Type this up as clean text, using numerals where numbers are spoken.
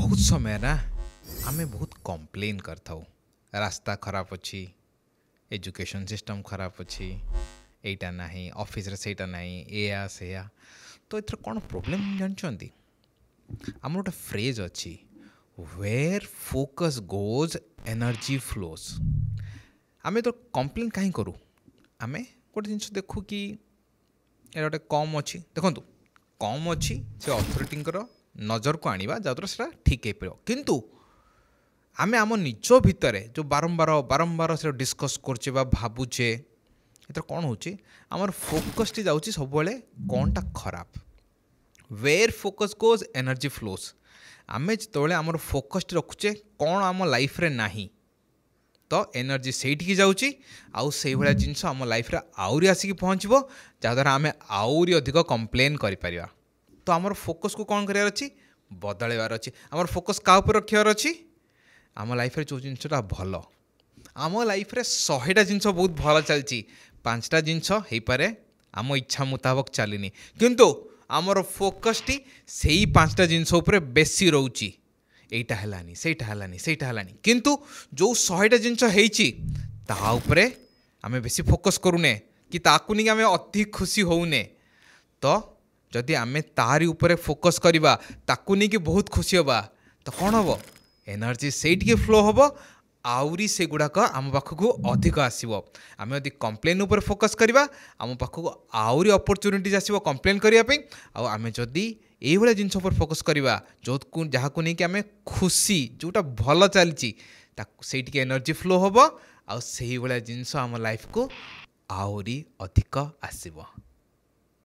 बहुत समय ना आमे बहुत कंप्लेन करता रास्ता खराब अच्छी एजुकेशन सिस्टम खराब अच्छी एटा नहीं ऑफिस रे सेटा नहीं एया सेया तो इथर कौन प्रोब्लेम जानछंती आम गोटे फ्रेज अच्छी where focus goes energy flows आमे तो कंप्लेन कहीं करूँ आमे गोटे जिन देखू कि एटा गोटे कम अच्छी देखु कम अच्छी से अथॉरिटी नजर को आनिबा जद्वारा से ठीक हो पार किंतु आमे आम निज भितर जो बारंबार बारंबार से डिस्कस करचे भावुचे एथर कौन होची आमर फोकस टी जाउची सब बेले कौनटा खराब where focus goes energy flows आमे जिते आमर फोकस टी रखुचे कौन आम लाइफ रे नाही तो एनर्जी से जाऊँगी आउ से भाया जिनस आम लाइफ रे आउरी आसिक पहुँचब जहाँद्वारा आम आउरी अधिक कंप्लेन करिपारिबा तो आमर फोकस को कौन करार अच्छी बदलवार अच्छी आमर फोकस क्या उपर रखार अच्छी आम लाइफ रे जो जिनसा भल आम लाइफ रे 100टा जिनस बहुत भल चलती 5टा जिनस हो पारे आम इच्छा मुताबक चलनी किंतु आमर फोकस टी से 5टा जिनस उपर बेसी रोची एटा हलानी सेटा हलानी सेटा हलानी किंतु जो 100टा जिनस होईची ता उपरे आमे बेसी फोकस करूने कि ताकू नहीं आमे अति खुशी होउने तो जदि आमे तारी उपरे फोकस करिबा ताकू नहीं कि बहुत खुशी होबा तो कौन हम एनर्जी से फ्लो हम आउरी से गुड़ाक आम पाखक अधिक आसो आम यदि कंप्लेन उपर फोकस करवा आम पाखक आउरी अपॉर्चुनिटीज आसो कंप्लेन करने आम जदि ये जिनस पर फोकस करवा जो जहाँ को लेकिन आम खुशी जोटा भल चलती से एनर्जी फ्लो हम आउ से जिनस आम लाइफ को आउरी अधिक आसब।